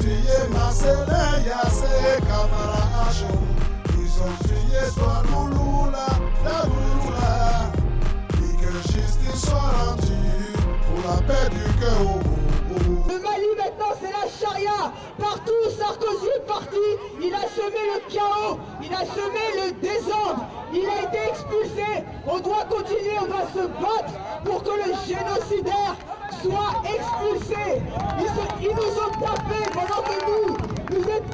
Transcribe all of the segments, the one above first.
tué Marcelin, Yassé, Camara Hachou. Ils ont tué toi, Louloula, la Louloula. Et que justice soit rendue pour la paix du cœur. Le Mali maintenant c'est la charia. Partout où Sarkozy est parti, il a semé le chaos, il a semé le désordre, il a été expulsé. On doit continuer, on doit se battre pour que le génocidaire soit expulsé. Ils nous ont tapés pendant que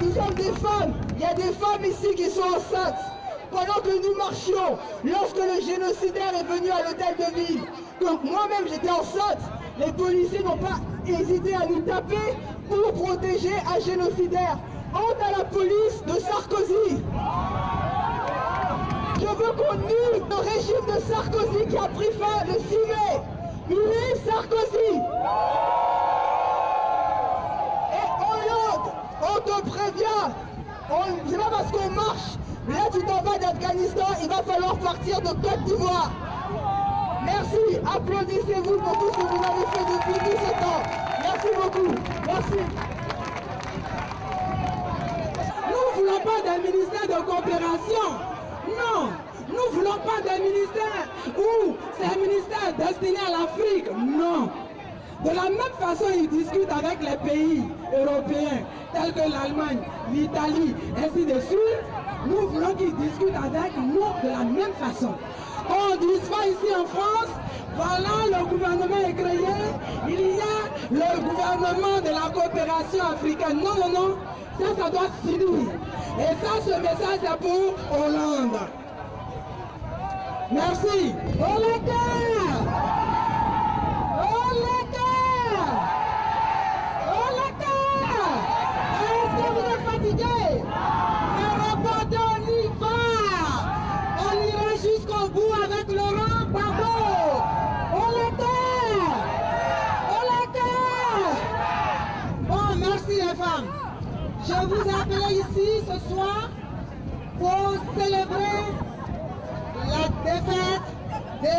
nous sommes des femmes. Il y a des femmes ici qui sont enceintes. Pendant que nous marchions, lorsque le génocidaire est venu à l'hôtel de ville, donc moi-même j'étais enceinte, les policiers n'ont pas hésité à nous taper pour protéger un génocidaire. Honte à la police de Sarkozy. Je veux qu'on nulle le régime de Sarkozy qui a pris fin le 6 mai. Nulle Sarkozy. Et Hollande, on te prévient, c'est pas parce qu'on marche. Là, tu t'en vas d'Afghanistan, il va falloir partir de Côte d'Ivoire. Merci, applaudissez-vous pour tout ce que vous avez fait depuis tout ce temps. Merci beaucoup. Merci. Nous ne voulons pas d'un ministère de coopération. Non, nous ne voulons pas d'un ministère où c'est un ministère destiné à l'Afrique. Non. De la même façon, ils discutent avec les pays européens, tels que l'Allemagne, l'Italie, ainsi de suite. Nous voulons qu'ils discutent avec nous de la même façon. On ne dise pas ici en France, voilà, le gouvernement est créé, il y a le gouvernement de la coopération africaine. Non, non, non, ça doit finir. Et ça, ce message est pour Hollande. Merci. Est-ce que vous êtes fatigué? Mais reportez, on y va. On ira jusqu'au bout avec Laurent Gbagbo. Bon, merci les femmes. Je vous ai appelé ici ce soir pour célébrer la défaite de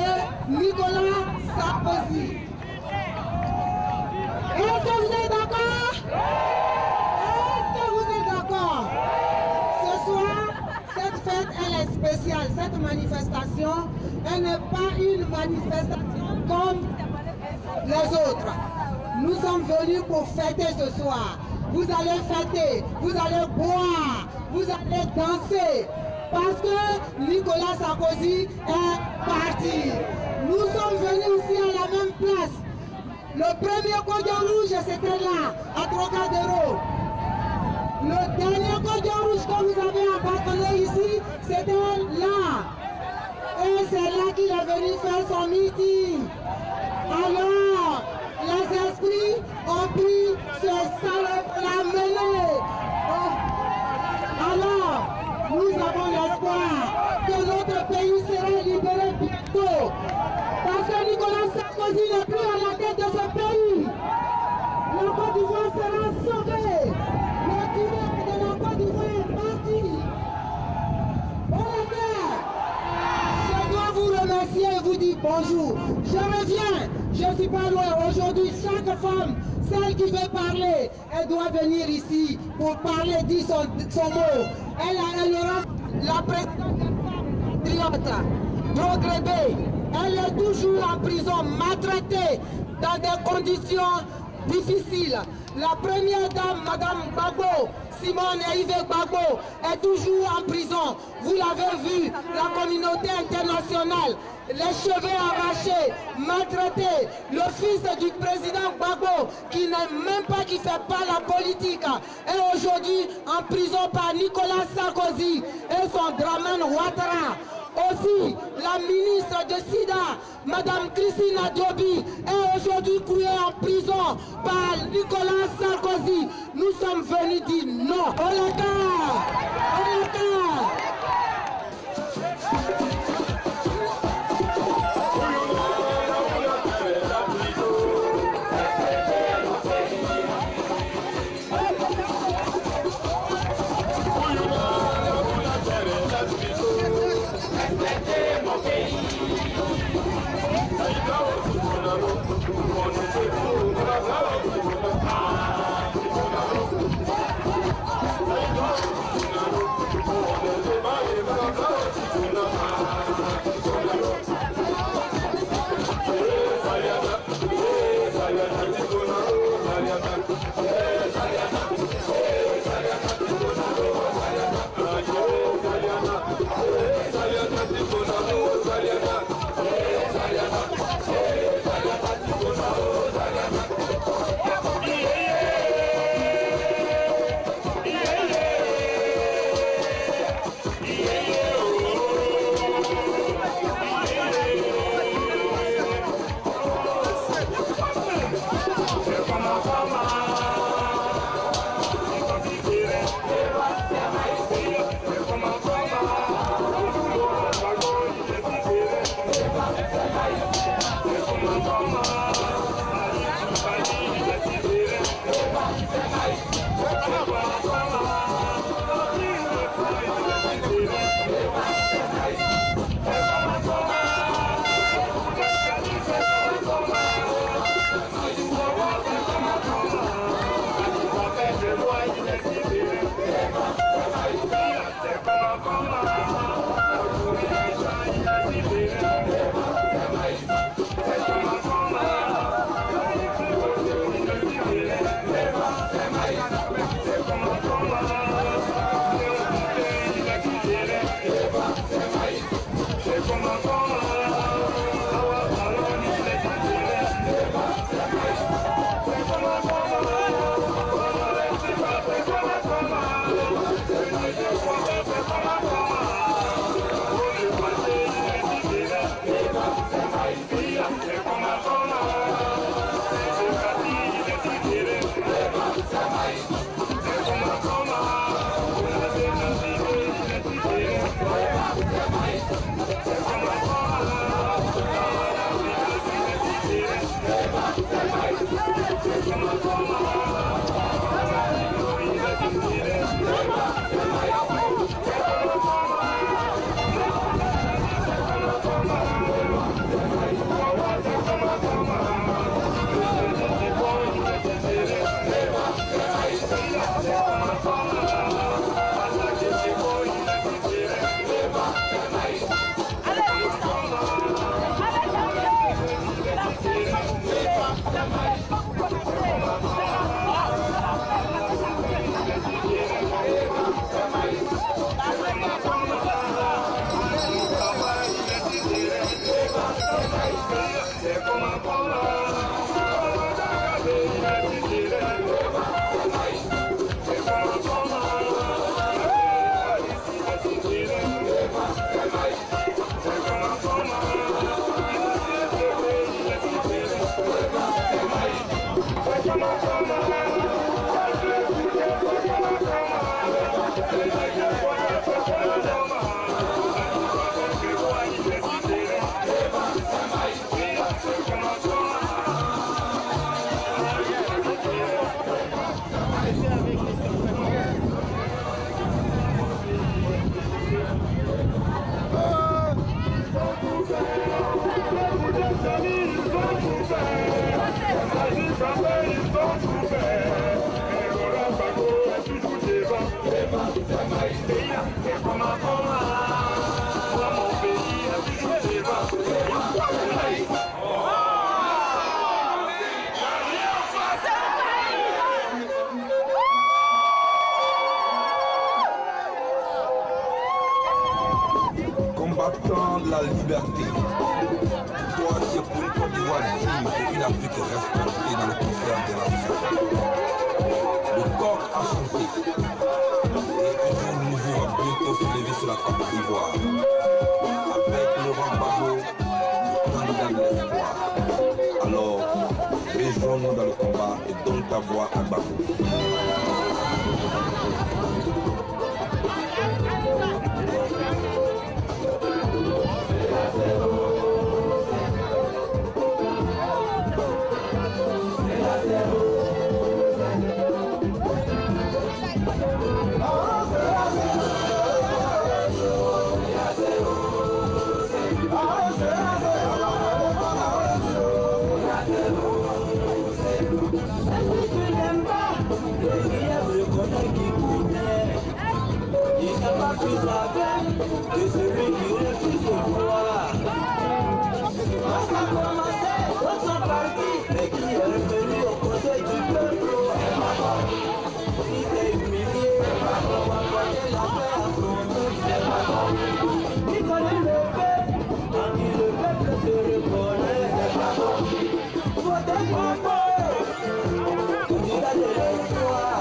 Nicolas Sarkozy. Est-ce que vous êtes d'accord? Est-ce que vous êtes d'accord? Ce soir, cette fête, elle est spéciale. Cette manifestation, elle n'est pas une manifestation comme les autres. Nous sommes venus pour fêter ce soir. Vous allez fêter, vous allez boire, vous allez danser. Parce que Nicolas Sarkozy est parti. Nous sommes venus ici à la même place. Le premier cordon rouge, c'était là, à Trocadéro. Le dernier cordon rouge que vous avez abandonné ici, c'était là. Et c'est là qu'il est venu faire son meeting. Alors, les esprits ont pris ce salaud pour la mêlée. Alors, nous avons l'espoir que notre pays sera libéré bientôt. Parce que Nicolas Sarkozy n'est plus à la tête de ce pays. La Côte d'Ivoire sera sauvée. Le dirigeant de la Côte d'Ivoire est parti. Je dois vous remercier et vous dire bonjour. Je reviens. Je ne suis pas loin. Aujourd'hui, chaque femme, celle qui veut parler, elle doit venir ici pour parler, dire son mot. Elle aura la présidente des femmes patriotes, Drogrebé. Elle est toujours en prison, maltraitée, dans des conditions difficiles. La première dame, Madame Gbagbo, Simone Yves Gbagbo, est toujours en prison. Vous l'avez vu, la communauté internationale, les cheveux arrachés, maltraités. Le fils du président Gbagbo, qui n'est même pas, qui ne fait pas la politique, est aujourd'hui en prison par Nicolas Sarkozy et son Dramane Ouattara. Aussi, la ministre de SIDA, Madame Christina Diobi, est aujourd'hui clouée en prison par Nicolas Sarkozy. Nous sommes venus dire non. la liberté. Toi, c'est pour une Côte d'Ivoire digne et une Afrique respectée dans le concert des nations. Le coq a chanté. Et un jour nouveau va bientôt se lever sur la Côte d'Ivoire. Avec Laurent Gbagbo, le candidat de l'espoir. Alors, rejoins-nous dans le combat et donne ta voix à Gbagbo. De celui qui refuse de voir. Quand ça a commencé, d'autres sont partis, mais qui est revenu aux côtés du peuple. Il s'est humilié, on va porter la paix à son peuple. Il connaît le peuple, en qui le peuple se reconnaît. Votez Gbagbo, candidat de l'espoir.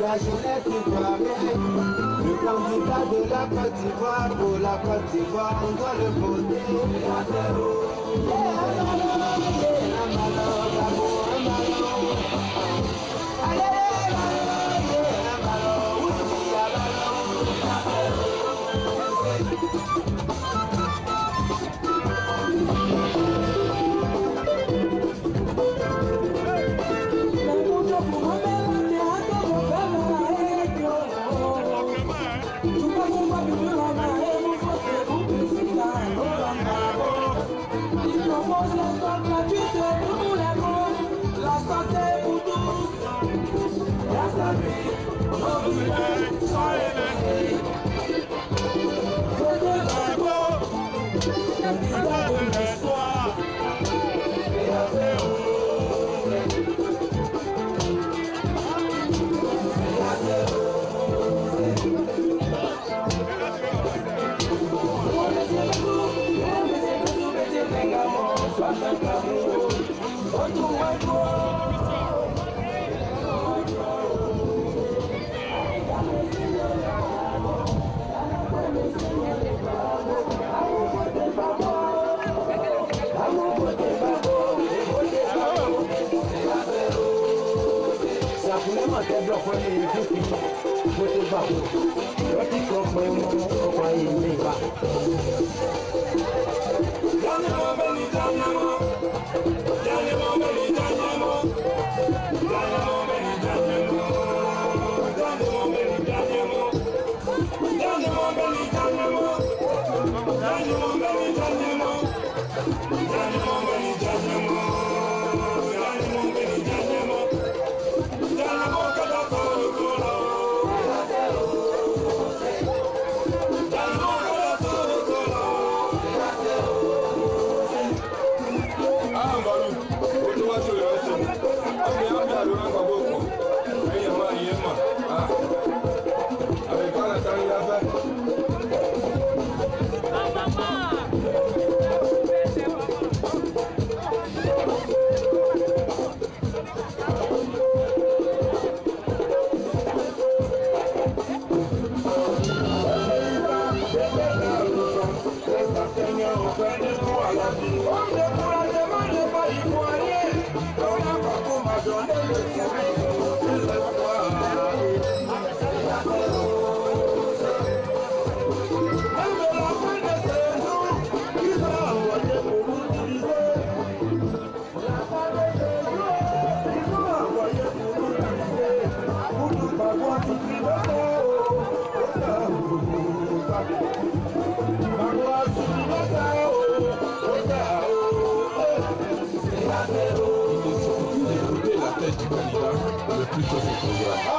La jeunesse ivoirienne, le candidat de la Côte d'Ivoire, pour la Côte d'Ivoire, on doit le voter. Le plus tôt c'est programme.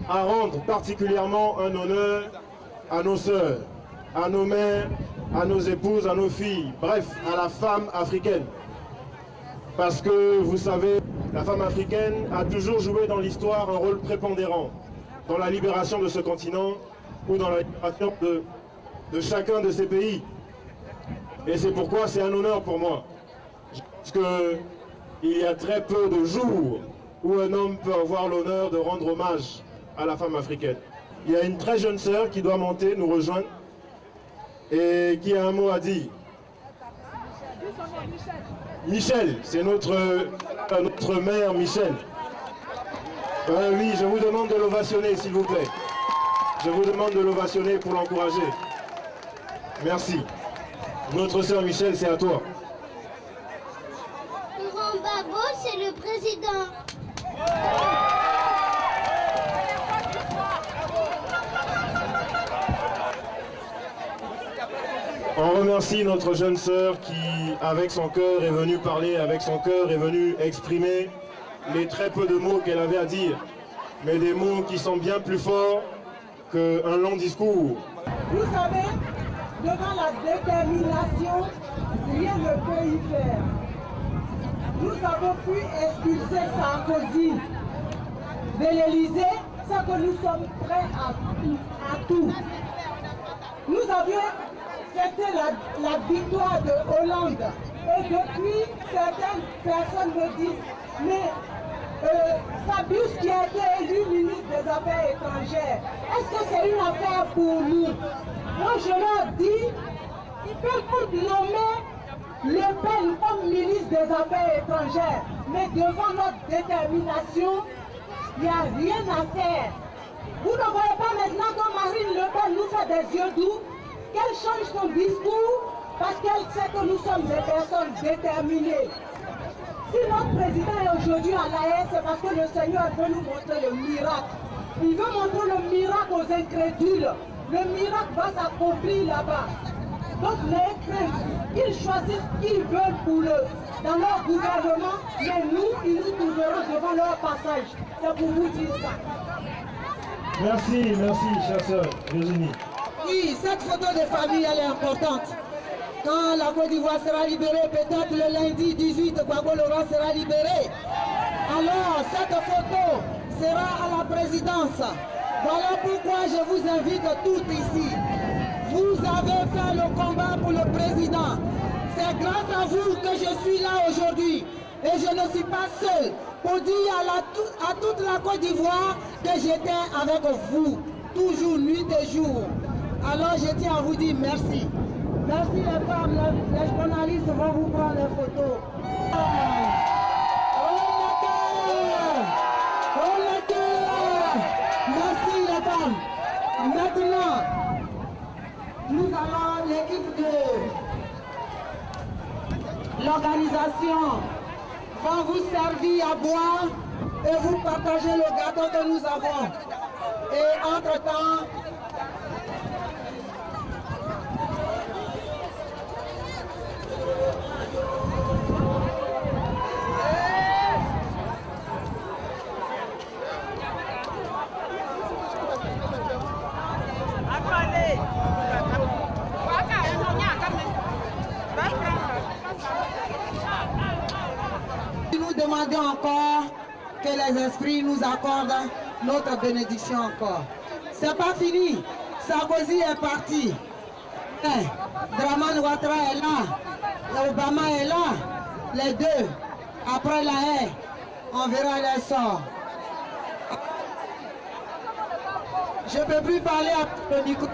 À rendre particulièrement un honneur à nos sœurs, à nos mères, à nos épouses, à nos filles, bref, à la femme africaine. Parce que, vous savez, la femme africaine a toujours joué dans l'histoire un rôle prépondérant dans la libération de ce continent ou dans la libération de chacun de ces pays. Et c'est pourquoi c'est un honneur pour moi. Je pense qu'il y a très peu de jours où un homme peut avoir l'honneur de rendre hommage à la femme africaine. Il y a une très jeune sœur qui doit monter, nous rejoindre, et qui a un mot à dire. Michel, c'est notre mère Michel. Oui, je vous demande de l'ovationner, s'il vous plaît. Je vous demande de l'ovationner pour l'encourager. Merci. Notre sœur Michel, c'est à toi. Laurent Gbagbo, c'est le président. On remercie notre jeune sœur qui, avec son cœur, est venue parler, avec son cœur, est venue exprimer les très peu de mots qu'elle avait à dire, mais des mots qui sont bien plus forts qu'un long discours. Vous savez, devant la détermination, rien ne peut y faire. Nous avons pu expulser Sarkozy de l'Élysée sans que nous sommes prêts à tout. Nous avions fêté la victoire de Hollande et depuis certaines personnes me disent mais Fabius qui a été élu ministre des Affaires étrangères, est-ce que c'est une affaire pour nous? Moi je leur dis, ils peuvent nommer Le Pen comme ministre des Affaires étrangères, mais devant notre détermination, il n'y a rien à faire. Vous ne voyez pas maintenant que Marine Le Pen nous fait des yeux doux, qu'elle change son discours parce qu'elle sait que nous sommes des personnes déterminées. Si notre président est aujourd'hui à La Haye, c'est parce que le Seigneur veut nous montrer le miracle. Il veut montrer le miracle aux incrédules. Le miracle va s'accomplir là-bas. Donc les chrétiens, ils choisissent qui ils veulent pour dans leur gouvernement, mais nous, ils nous trouveront devant leur passage. C'est pour vous dire ça. Merci, chère sœur Virginie. Oui, cette photo de famille, elle est importante. Quand la Côte d'Ivoire sera libérée, peut-être le lundi 18, Gbagbo Laurent sera libéré. Alors, cette photo sera à la présidence. Voilà pourquoi je vous invite toutes ici. Vous avez fait le combat pour le président. C'est grâce à vous que je suis là aujourd'hui. Et je ne suis pas seul pour dire à toute la Côte d'Ivoire que j'étais avec vous, toujours nuit et jour. Alors je tiens à vous dire merci. Merci les femmes, les journalistes vont vous prendre les photos. Merci les femmes. Maintenant, nous allons l'équipe de l'organisation va vous servir à boire et vous partager le gâteau que nous avons. Et entre-temps, nous demandons encore que les esprits nous accordent notre bénédiction encore. C'est pas fini. Sarkozy est parti. Dramane Ouattara est là. Obama est là. Les deux. Après la haie, on verra les sorts. Je ne peux plus parler à le micro.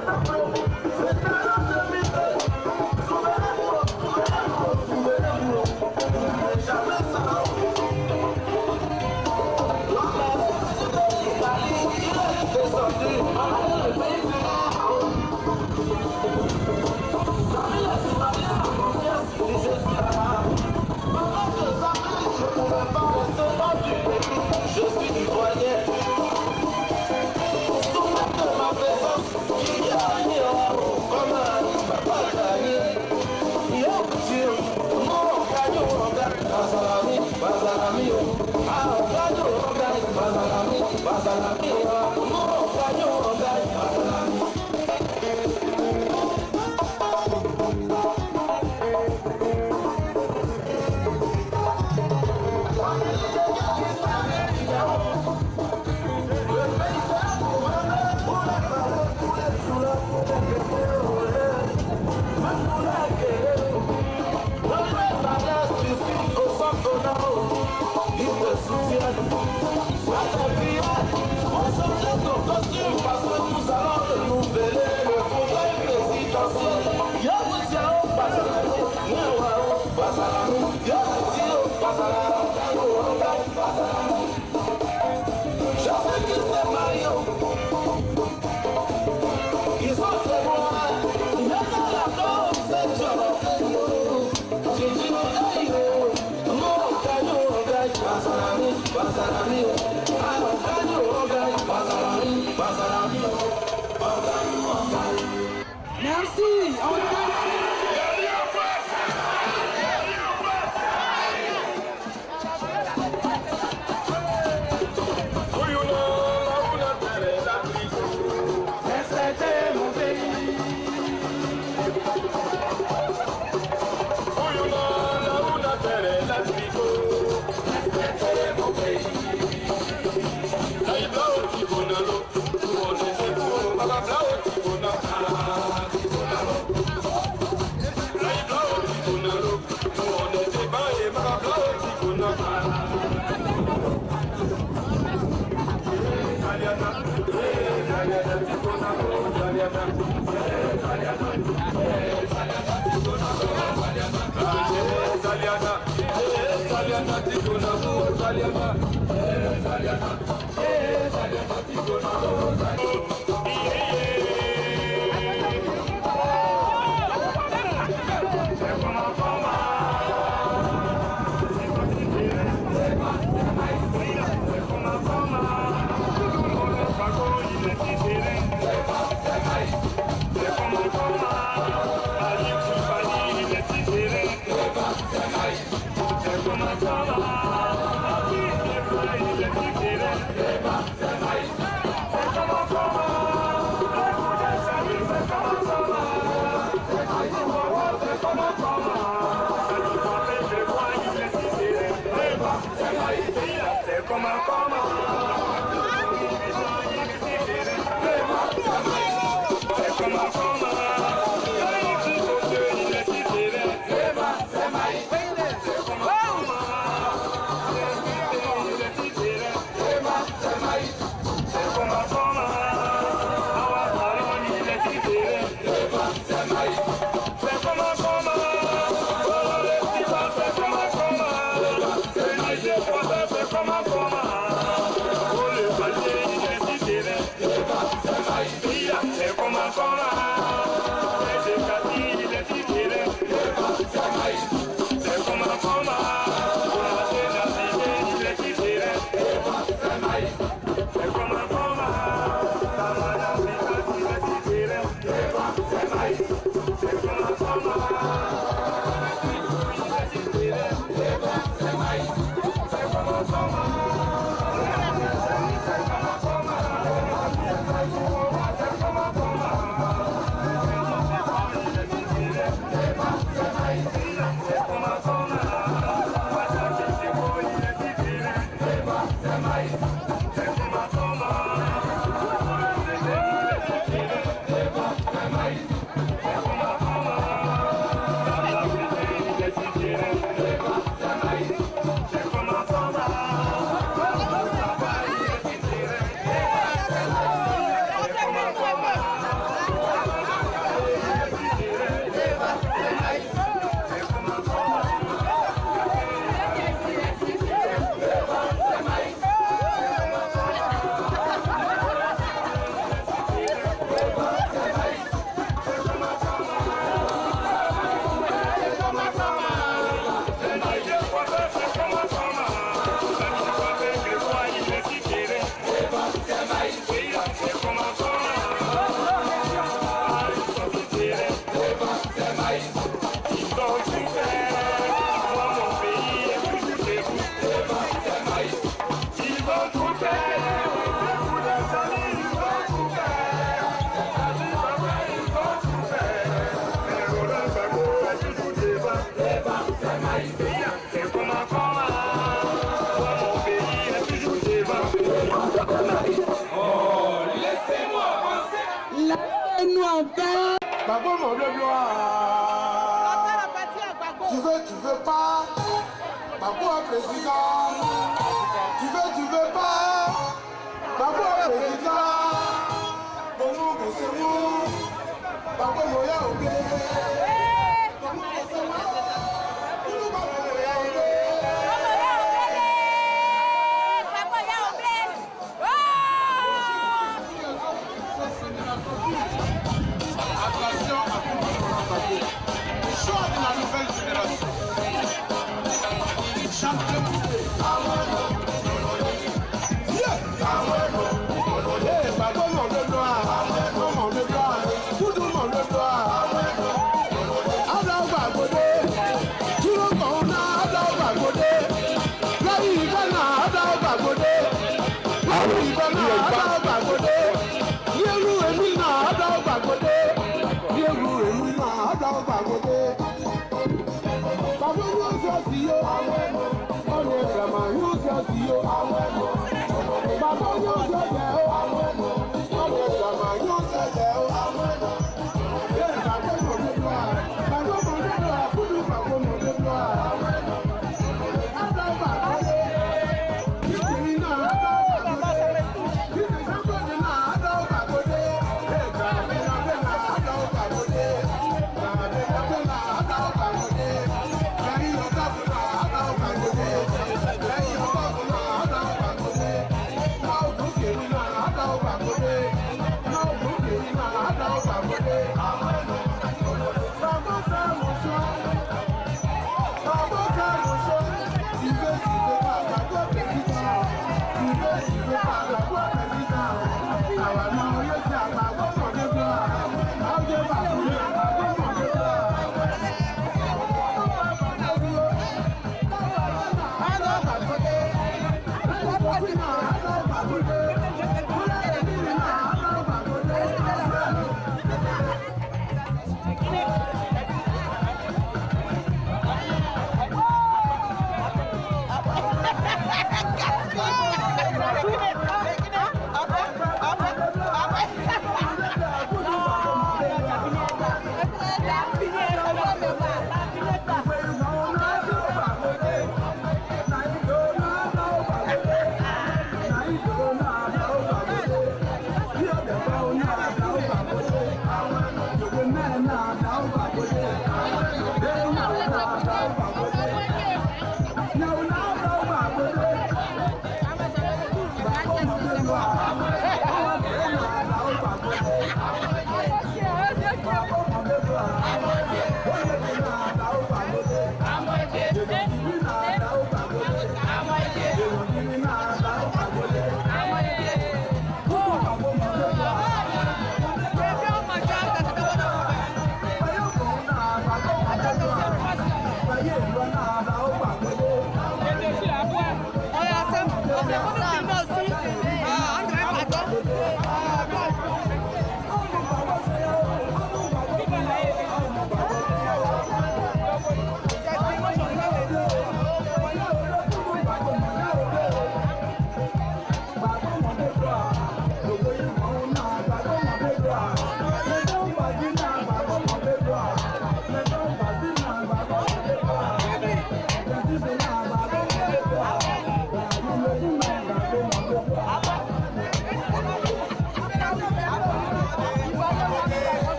Come on. laissez-nous en paix. Babo, mon de gloire. Tu veux pas. Babo, président. Tu veux pas. Babo, président. Bon, c'est vous. Babo, moya, ok. Attention à tout le choix de la nouvelle génération. Champion.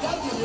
Hey!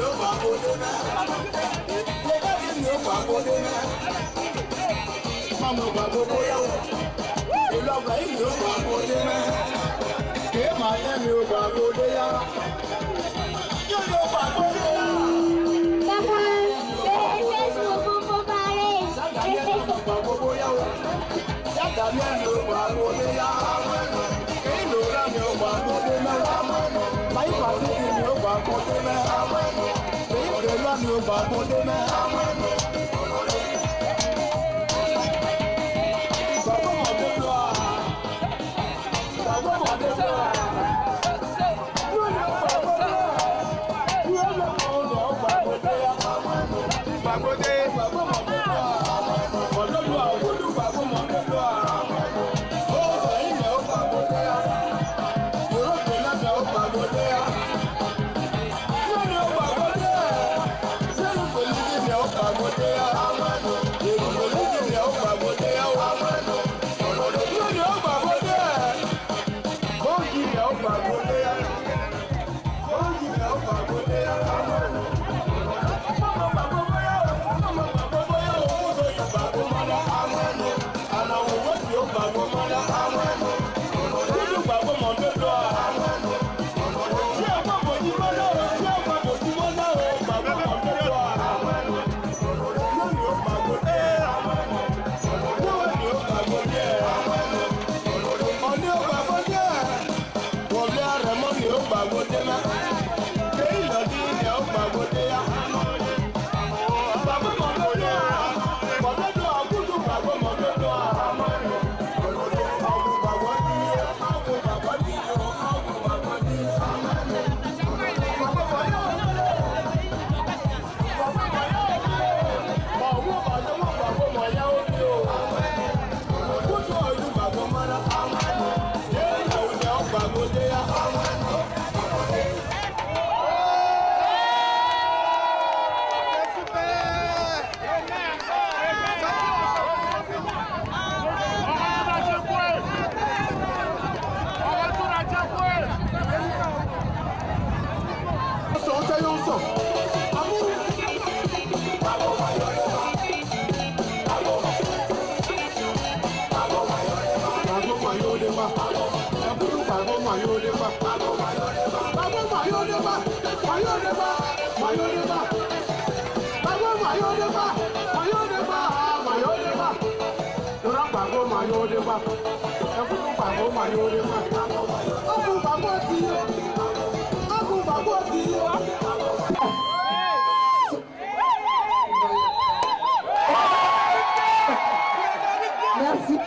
Merci.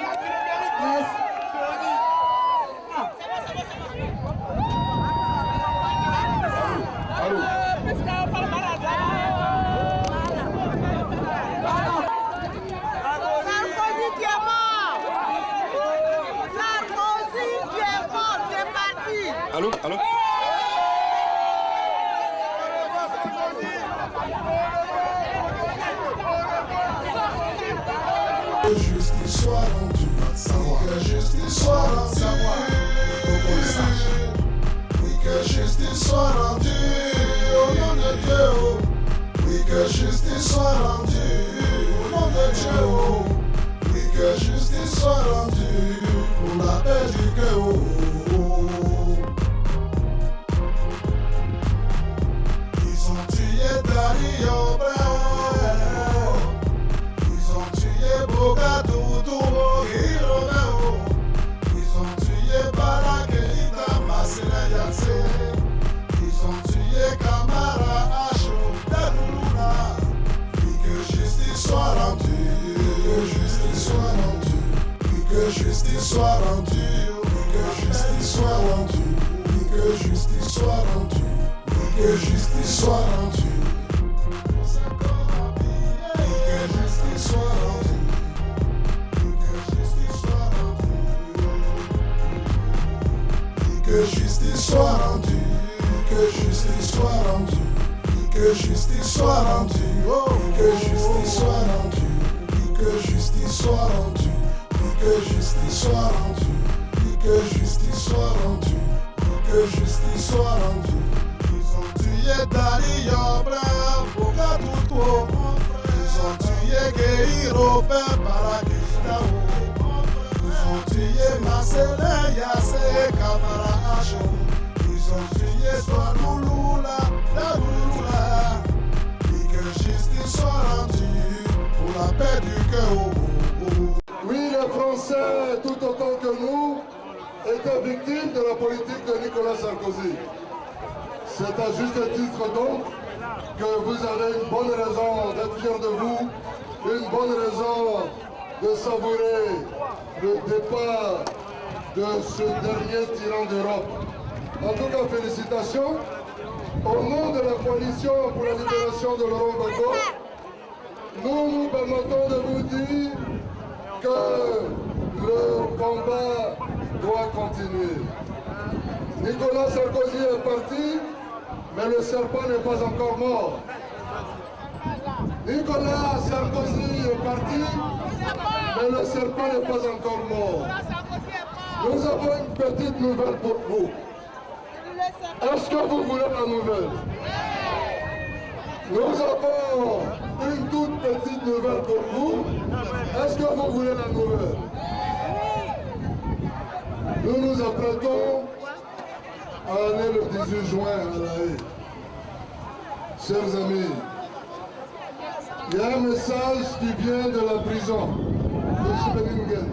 Allô, allô. Que justice soit rendue, que justice soit rendue, oui que justice soit rendue, au nom de Dieu, oui que justice soit rendue, au nom de Dieu, oui que justice soit rendue, pour la paix du cœur. Ils ont tué Dario Bravo, ils ont tué Bogatoto Hiromeo, ils ont tué Barakeita Masina Yatse, ils ont tué Kamara Acho Darula. Oui que justice soit rendue, que justice soit rendue, oui que justice soit rendue, oui que justice soit rendue, oui que justice soit rendue, oui que justice soit rendue. Que justice soit rendue, que justice soit rendue, que justice soit rendue, oh, que justice soit rendue, que justice soit rendue, que justice soit rendue, que justice soit rendue, que justice soit rendue. Ils ont tué Dario Bravo. Européens par la Gustavo. Ils ont tué Marcelin, Yassé, Camara, Achou. Ils ont tué toi, Louloula, la Louloula. Et que justice soit rendue pour la paix du cœur. Oui, les Français, tout autant que nous, étaient victimes de la politique de Nicolas Sarkozy. C'est à juste titre donc que vous avez une bonne raison d'être fiers de vous, une bonne raison de savourer le départ de ce dernier tyran d'Europe. En tout cas, félicitations. Au nom de la coalition pour la libération de Laurent Gbagbo, nous nous permettons de vous dire que le combat doit continuer. Nicolas Sarkozy est parti, mais le serpent n'est pas encore mort. Nicolas Sarkozy est parti, mais le serpent n'est pas encore mort. Nous avons une petite nouvelle pour vous. Est-ce que vous voulez la nouvelle? Nous avons une toute petite nouvelle pour vous. Est-ce que vous voulez la nouvelle? Nous nous apprêtons à aller le 18 juin à La Haye. Chers amis, il y a un message qui vient de la prison de Chibelingen.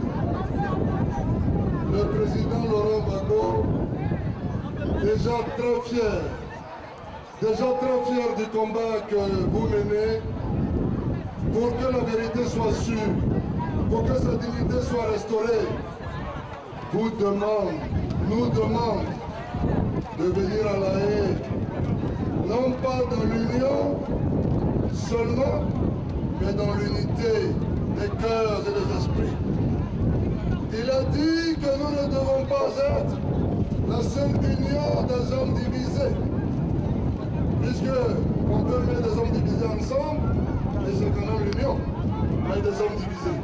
Le président Laurent Gbagbo, déjà très fier du combat que vous menez pour que la vérité soit sûre, pour que sa dignité soit restaurée, nous demande de venir à La Haye, non pas dans l'union seulement, mais dans l'unité des cœurs et des esprits. Il a dit que nous ne devons pas être la seule union des hommes divisés, puisque on peut mettre des hommes divisés ensemble, et c'est quand même l'union, mais des hommes divisés.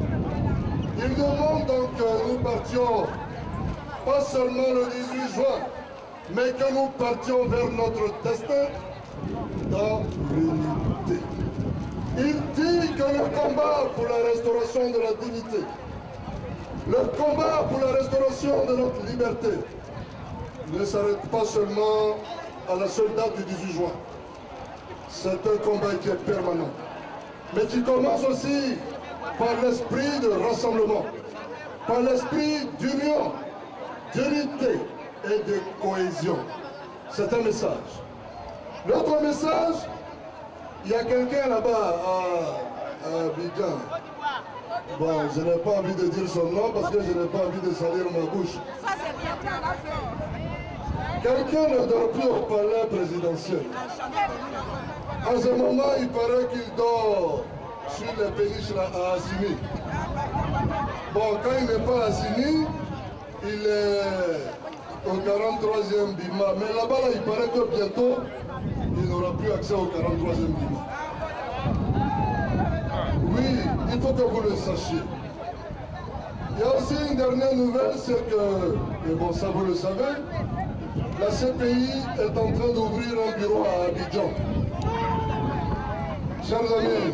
Il demande donc que nous partions, pas seulement le 18 juin, mais que nous partions vers notre destin dans l'unité. Il dit que le combat pour la restauration de la dignité, le combat pour la restauration de notre liberté, ne s'arrête pas seulement à la seule date du 18 juin. C'est un combat qui est permanent, mais qui commence aussi par l'esprit de rassemblement, par l'esprit d'union, d'unité et de cohésion. C'est un message. L'autre message, il y a quelqu'un là-bas à Abidjan. Bon, je n'ai pas envie de dire son nom parce que je n'ai pas envie de salir ma bouche. Quelqu'un ne dort plus au palais présidentiel. En ce moment, il paraît qu'il dort sur les péniches à Assini. Bon, quand il n'est pas à Assini, il est au 43e Bima. Mais là-bas, là, il paraît que bientôt, il n'aura plus accès au 43e Bima. Oui, il faut que vous le sachiez. Il y a aussi une dernière nouvelle, c'est que, et bon, ça vous le savez, la CPI est en train d'ouvrir un bureau à Abidjan. Chers amis,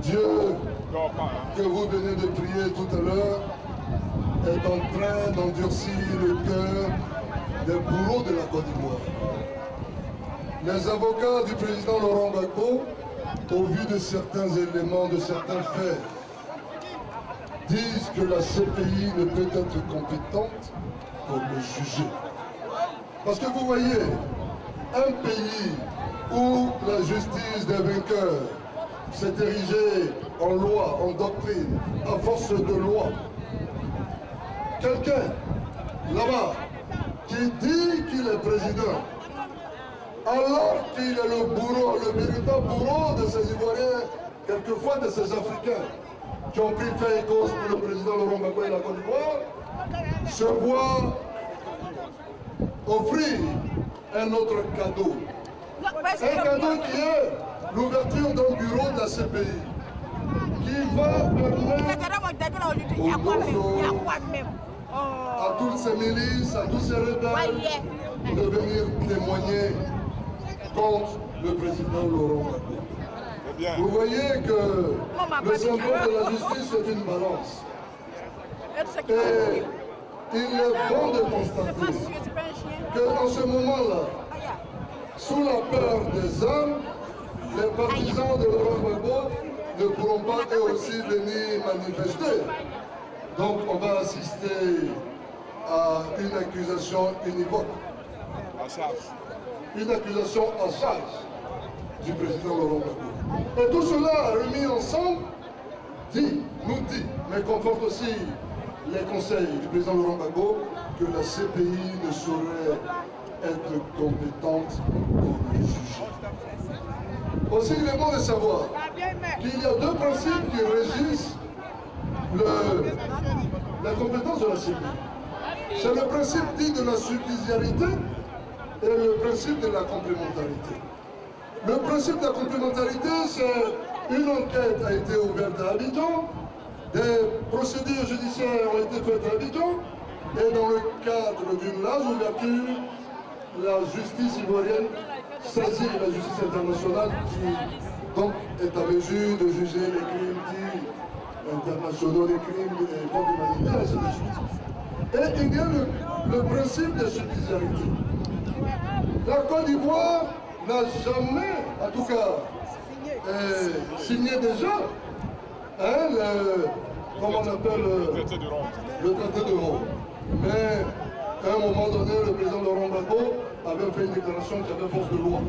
Dieu, que vous venez de prier tout à l'heure, est en train d'endurcir le cœur des bourreaux de la Côte d'Ivoire. Les avocats du président Laurent Gbagbo, au vu de certains éléments, de certains faits, disent que la CPI ne peut être compétente pour le juger. Parce que vous voyez, un pays où la justice des vainqueurs s'est érigée en loi, en doctrine, à force de loi, quelqu'un là-bas qui dit qu'il est président, alors qu'il est le bourreau, le véritable bourreau de ces Ivoiriens, quelquefois de ces Africains, qui ont pris fait et cause pour le président Laurent Gbagbo et la Côte d'Ivoire, se voit offrir un autre cadeau. Un cadeau qui est l'ouverture d'un bureau de la CPI, qui va permettre à toutes ces milices, à tous ces rebelles de venir témoigner contre le président Laurent Gbagbo. Vous voyez que le symbole de la justice est une balance. Et il est bon de constater que dans ce moment-là, sous la peur des hommes, les partisans de Laurent Gbagbo ne pourront pas eux aussi venir manifester. Donc on va assister à une accusation univoque. Une accusation à charge du président Laurent Gbagbo. Et tout cela remis ensemble nous dit, mais conforte aussi les conseils du président Laurent Gbagbo, que la CPI ne saurait être compétente pour le juger. Aussi, il est bon de savoir qu'il y a deux principes qui régissent la compétence de la CPI. C'est le principe dit de la subsidiarité et le principe de la complémentarité. Le principe de la complémentarité, c'est une enquête a été ouverte à Abidjan, des procédures judiciaires ont été faites à Abidjan, et dans le cadre d'une large ouverture, la justice ivoirienne saisit la justice internationale qui donc est à mesure de juger les crimes dits internationaux, les crimes contre l'humanité, ainsi de suite. Et il y a le principe de subsidiarité. La Côte d'Ivoire n'a jamais, en tout cas, signé déjà comment on appelle le traité de Rome. Mais à un moment donné, le président Laurent Gbagbo avait fait une déclaration qui avait force de loi.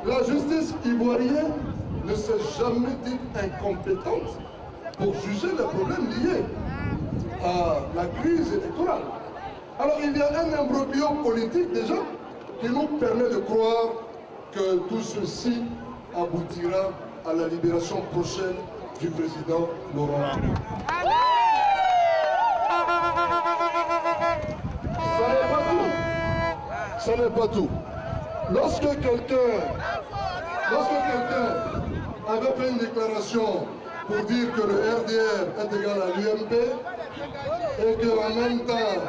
La justice ivoirienne ne s'est jamais dite incompétente pour juger les problèmes liés à la crise électorale. Alors il y a un imbroglio politique déjà qui nous permet de croire que tout ceci aboutira à la libération prochaine du président Laurent Gbagbo. Ça n'est pas tout. Lorsque quelqu'un avait fait une déclaration pour dire que le RDR est égal à l'UMP et qu'en même temps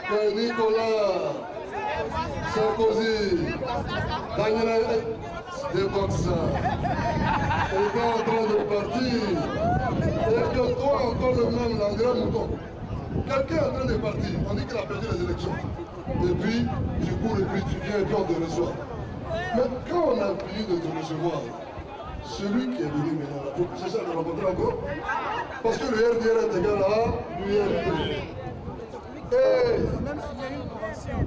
que Nicolas Sarkozy, Daniel Deboxa était en train de partir et que toi encore le même Langrand Mouton, quelqu'un est en train de partir, on dit qu'il a perdu les élections. Et puis, du coup, tu viens et puis on te reçoit. Mais quand on a fini de te recevoir, celui qui est venu maintenant, c'est ça de rencontrer encore. Parce que le RDR est égal à l'UMP. Et même s'il y a une convention.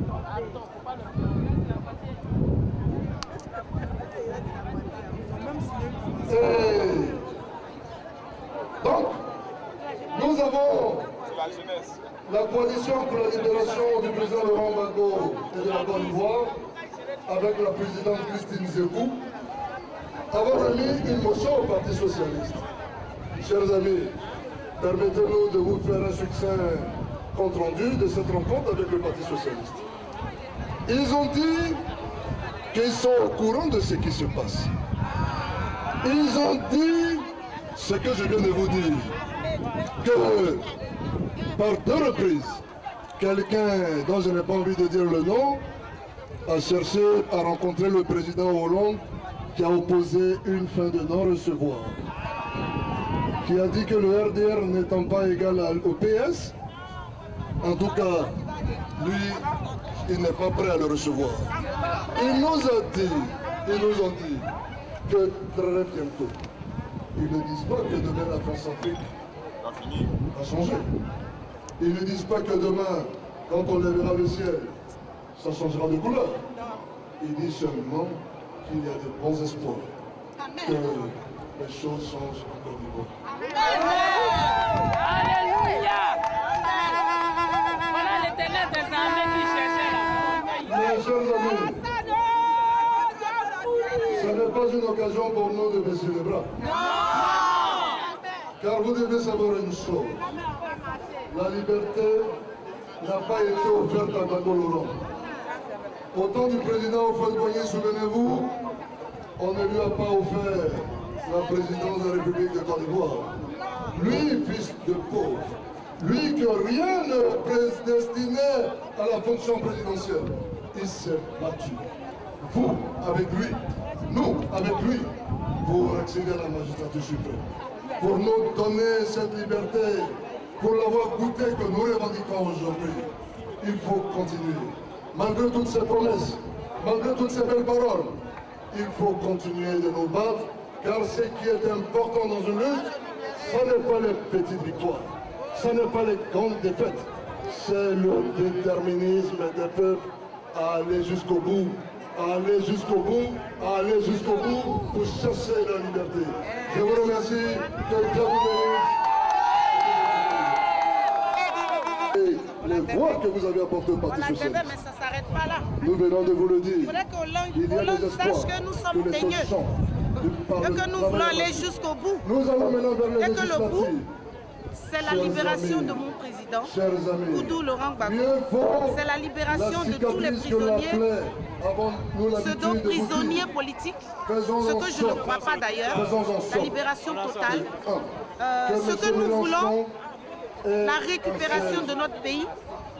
Donc, nous avons la coalition pour la libération du président Laurent Gbagbo et de la Côte d'Ivoire, avec la présidente Christine Zékou, avons remis une motion au Parti socialiste. Chers amis, permettez-nous de vous faire un succinct compte rendu de cette rencontre avec le Parti socialiste. Ils ont dit qu'ils sont au courant de ce qui se passe. Ils ont dit ce que je viens de vous dire, que par deux reprises, quelqu'un dont je n'ai pas envie de dire le nom a cherché à rencontrer le président Hollande, qui a opposé une fin de non-recevoir, qui a dit que le RDR n'étant pas égal au PS, en tout cas, lui, il n'est pas prêt à le recevoir. Ils nous ont dit que très bientôt, ils ne disent pas que demain la France-Afrique va changer. Ils ne disent pas que demain, quand on lèvera le ciel, ça changera de couleur. Ils disent seulement qu'il y a de bons espoirs, que les choses changent en Côte d'Ivoire. Alléluia! Voilà l'éternel des armées qui cherchait la Mes chers amis, ce n'est pas une occasion pour nous de baisser les bras. Car vous devez savoir une chose. La liberté n'a pas été offerte à Gbagbo Laurent. Au temps du président Houphouët-Boigny, souvenez-vous, on ne lui a pas offert la présidence de la République de Côte d'Ivoire. Lui, fils de pauvre, lui que rien ne destinait à la fonction présidentielle, il s'est battu. Vous, avec lui, nous, avec lui, pour accéder à la magistrature suprême, pour nous donner cette liberté, pour l'avoir goûté que nous revendiquons aujourd'hui. Il faut continuer. Malgré toutes ces promesses, malgré toutes ces belles paroles, il faut continuer de nous battre, car ce qui est important dans une lutte, ce n'est pas les petites victoires, ce n'est pas les grandes défaites, c'est le déterminisme des peuples à aller jusqu'au bout, à aller jusqu'au bout, à aller jusqu'au bout pour chercher la liberté. Je vous remercie, que Dieu vous bénisse. Et les voix que vous avez apportées au Parti socialiste, mais ça s'arrête pas là. nous venons de vous le dire. Il faudrait Il y a des espoirs, sache que nous sommes que les teigneux, choses changent. et que nous voulons aller jusqu'au bout. Nous allons maintenant vers les Et que le bout, législatives. c'est la libération de mon président, Chers amis, Koudou Laurent Gbagbo. mieux vaut C'est la libération de tous les cicatrice que la prisonniers, plaie. Avons-nous l'habitude de vous dire, pseudo-prisonniers politiques, faisons ce en que je ne sorte, crois pas d'ailleurs, faisons en la sorte, libération totale, que ce que M. nous voulons, Mélenchon ait la récupération de notre pays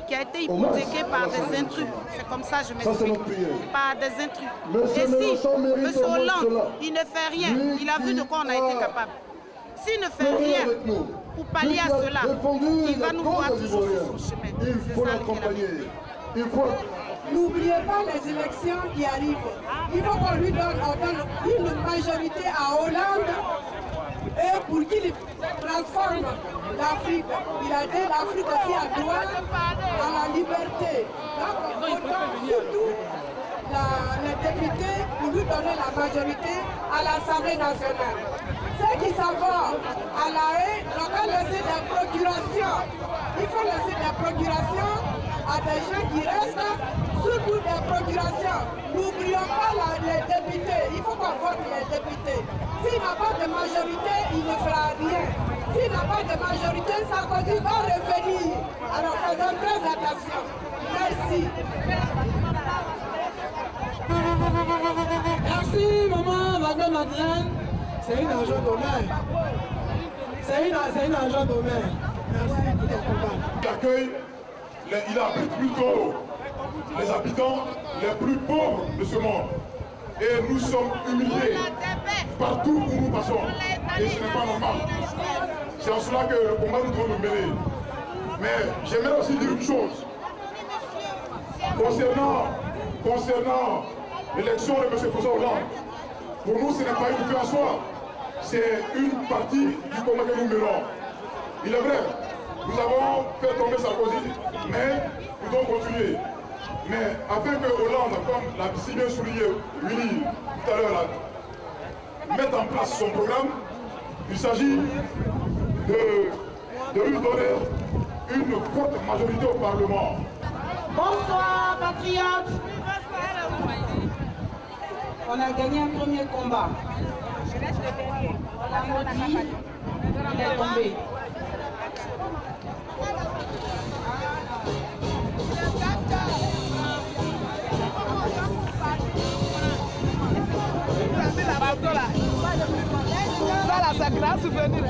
qui a été hypothéqué par des intrus. C'est comme ça, je Ça, c'est m'explique. notre prière. Par des intrus. Monsieur Et si Mélenchon mérite M. au moins Hollande, cela. il ne fait rien, Lui il a vu de quoi on a qui été a capable. S'il ne fait pleuré rien avec nous, pour pallier lui à qui a cela, défendu il va la nous cause voir des toujours sur Ivoiriens. son chemin. Il C'est faut ça le l'accompagner. Il faut... N'oubliez pas les élections qui arrivent. Il faut qu'on lui donne une majorité à Hollande et pour qu'il transforme l'Afrique. Il a dit l'Afrique aussi a droit à la liberté. Donc, autant surtout les députés pour lui donner la majorité à l'Assemblée nationale. Ceux qui s'en vont à la haie, on va laisser des procurations. Il faut laisser des procurations à des gens qui restent, surtout des procurations. N'oublions pas les députés, il faut qu'on vote les députés. S'il n'a pas de majorité, il ne fera rien. S'il n'a pas de majorité, Sarkozy va revenir. Alors faisons très attention. Merci. Merci, maman Madeleine. C'est une agent d'honneur. C'est une agent d'honneur. Merci pour ton combat. L'accueil, il abrite plutôt les habitants les plus pauvres de ce monde. Et nous sommes humiliés partout où nous passons. Et ce n'est pas normal. C'est en cela que le combat nous devons nous mêler. Mais j'aimerais aussi dire une chose. Concernant l'élection de M. François Hollande, pour nous, ce n'est pas une fin en soi. C'est une partie du combat que nous menons. Il est vrai, nous avons fait tomber Sarkozy, mais nous devons continuer. Mais afin que Hollande, comme l'a si bien souligné Willy tout à l'heure, mette en place son programme, il s'agit de lui donner une forte majorité au Parlement. Bonsoir, patriotes. On a gagné un premier combat. On l'a maudit, il est tombé. Ça là, c'est un grand souvenir.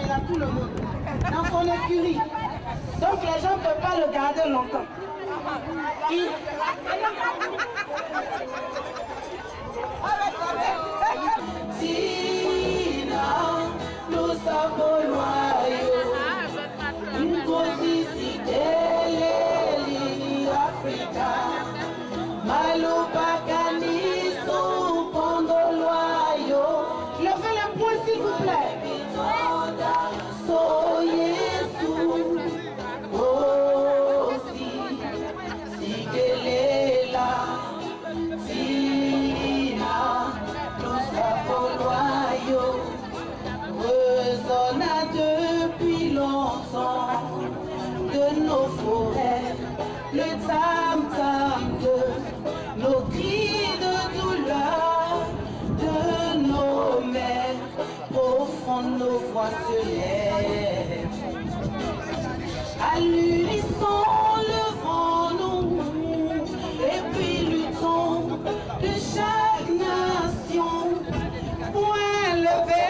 Il a tout le monde dans son écurie. Donc les gens ne peuvent pas le garder longtemps. Tina, nous sommes loyaux. Une grosse ici, Africa. Maloupa, Caniso, Pondo, loyaux. Levez les poings s'il vous plaît. Depuis longtemps de nos forêts, le tam-tam de nos cris de douleur, de nos mers profondes, nos voix se lèvent. À l'unisson, levons-nous et puis luttons de chaque nation, point levé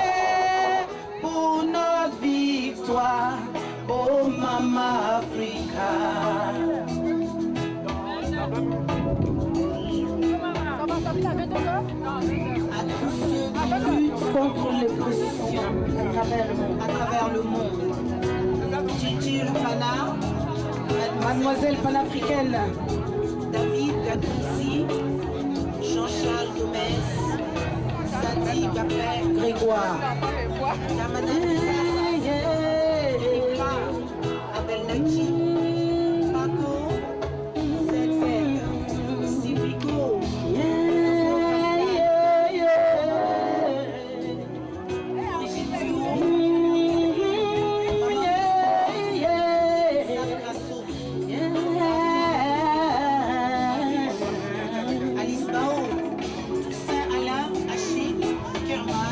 pour notre victoire, oh Mama Africa. À tous ceux qui luttent contre l'oppression à travers le monde. Gigi Lupana, Mademoiselle panafricaine, David Gadoussi, Jean-Charles Gomez, Sadi Bapé Grégoire, Abel Naki, Paco, Zed, Civico, Alice Bao, Toussaint Alain, Achille, Kerman,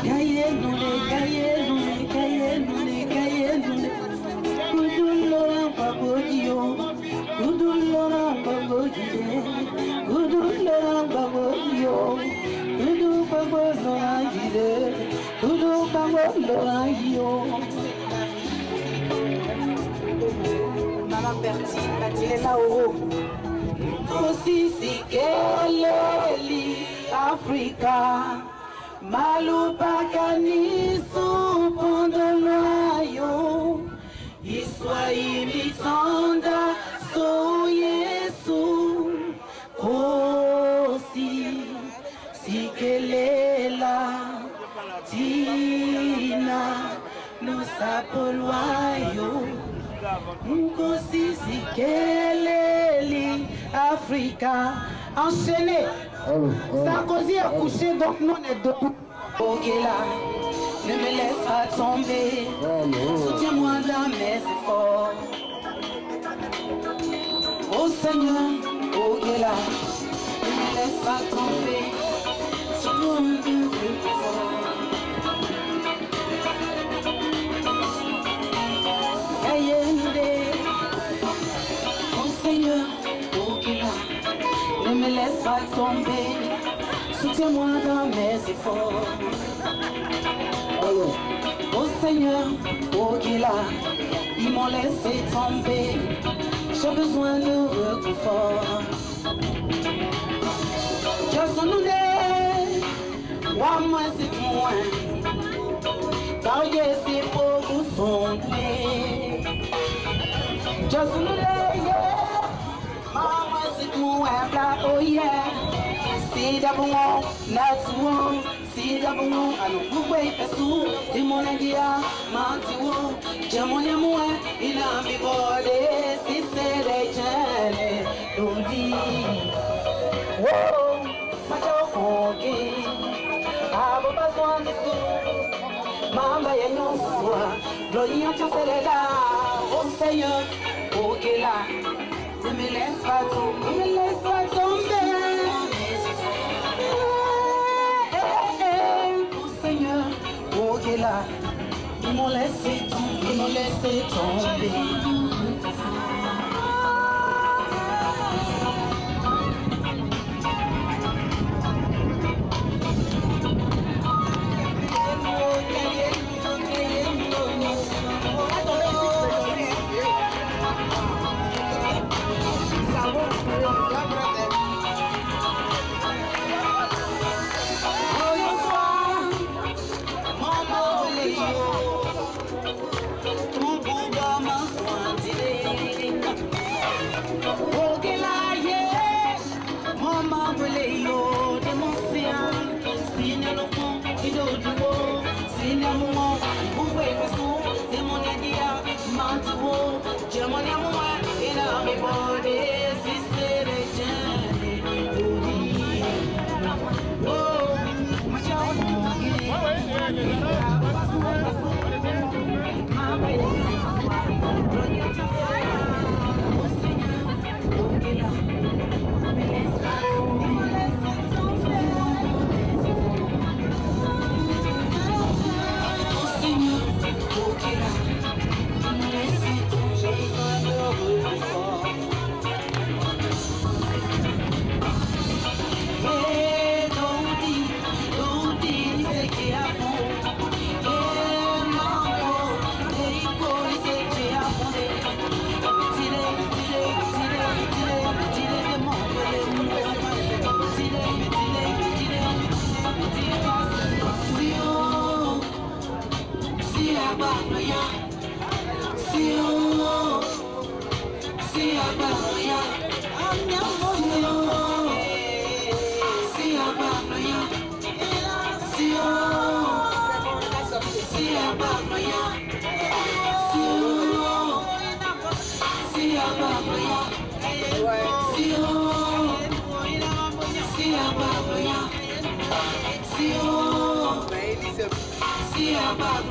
Maman Bertine, Mathilde Lauro, aussi si qu'elle Africa. Malupakani supondoloyo. Iswahili tonda so Yesu. Kosi sikelela tina nusapolwayo. Kosi sikeleli Africa. Enchaîné. Sarkozy a couché, donc nous on est debout. Ok là, ne me laisse pas tomber. Soutiens-moi dans mes efforts. Oh Seigneur, ok là, ne me laisse pas tomber. Soutiens-moi dans mes efforts. Oh Seigneur, ok là, ne me laisse pas tomber. Soutiens-moi dans mes efforts. Oh Seigneur, oh Gila, ils m'ont laissé tomber. J'ai besoin de réconfort. Je suis nouné, moi c'est moi. Car c'est pour vous sonder. Je suis nouné, moi c'est moi, oh yeah. See the boom, that's one. See the boom, I don't know where it's to. The Monadia, Mantu, Jamonia Moe, in a big body, sister, they journey, Lodi. Whoa, my joke, okay. I'm a one to do. Mamba, you know, Lodi, you just said it out. Oh, say you, okay, la. Let me let's fight on, let me let's fight on there. Là, ils m'ont laissé tomber.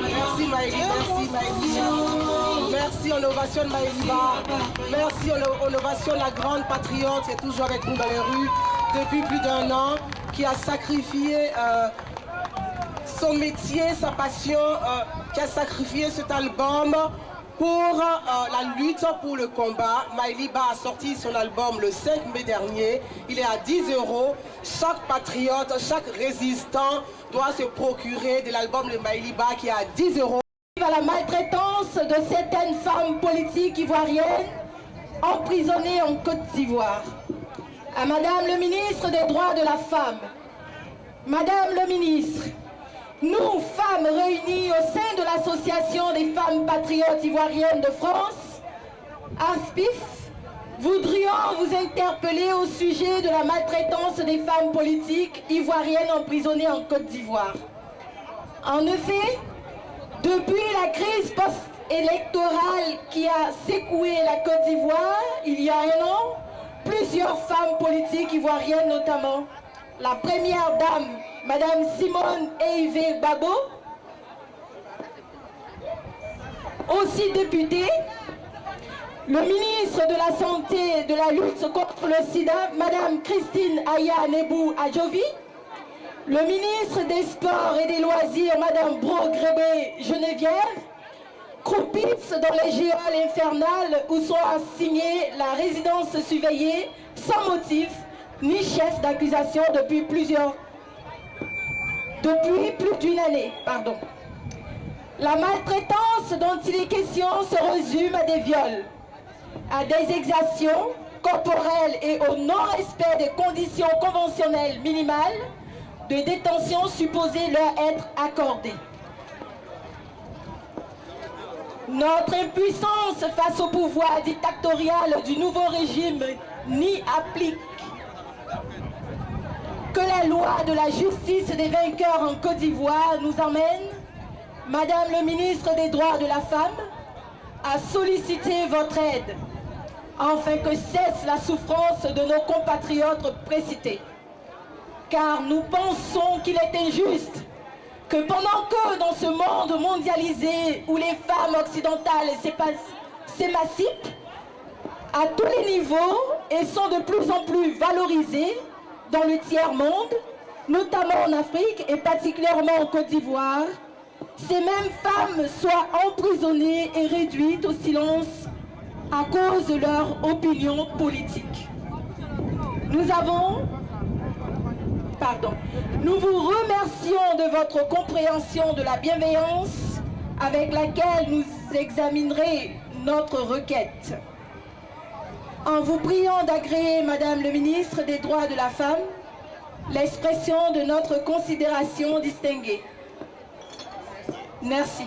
Merci Maëlie, merci Ovation Maëliba, merci Ovation la grande patriote qui est toujours avec nous dans les rues depuis plus d'1 an, qui a sacrifié son métier, sa passion, qui a sacrifié cet album pour la lutte pour le combat. Maëliba a sorti son album le 5 mai dernier, il est à 10 €. Chaque patriote, chaque résistant doit se procurer de l'album de Maëliba qui est à 10 €. À la maltraitance de certaines femmes politiques ivoiriennes emprisonnées en Côte d'Ivoire. À Madame le ministre des Droits de la Femme, Madame le ministre, nous, femmes réunies au sein de l'Association des femmes patriotes ivoiriennes de France, AFPIF, voudrions vous interpeller au sujet de la maltraitance des femmes politiques ivoiriennes emprisonnées en Côte d'Ivoire. En effet, depuis la crise post-électorale qui a secoué la Côte d'Ivoire il y a un an, plusieurs femmes politiques ivoiriennes, notamment la première dame, Madame Simone Eivé Babo, aussi députée, le ministre de la Santé et de la lutte contre le sida, Madame Christine Aya Nebou Adjovi, le ministre des Sports et des Loisirs, Madame Bro-Grébé Geneviève, croupissent dans les géoles infernales où sont assignés la résidence surveillée sans motif ni chef d'accusation depuis plus d'une année. La maltraitance dont il est question se résume à des viols, à des exactions corporelles et au non-respect des conditions conventionnelles minimales de détention supposées leur être accordées. Notre impuissance face au pouvoir dictatorial du nouveau régime n'y applique que la loi de la justice des vainqueurs en Côte d'Ivoire nous emmène, Madame le ministre des Droits de la Femme, à solliciter votre aide, afin que cesse la souffrance de nos compatriotes précités. Car nous pensons qu'il est injuste que pendant que dans ce monde mondialisé où les femmes occidentales s'émancipent à tous les niveaux et sont de plus en plus valorisées dans le tiers-monde, notamment en Afrique et particulièrement en Côte d'Ivoire, ces mêmes femmes soient emprisonnées et réduites au silence à cause de leur opinion politique. Nous vous remercions de votre compréhension de la bienveillance avec laquelle nous examinerons notre requête. En vous priant d'agréer, Madame le ministre des Droits de la Femme, l'expression de notre considération distinguée. Merci.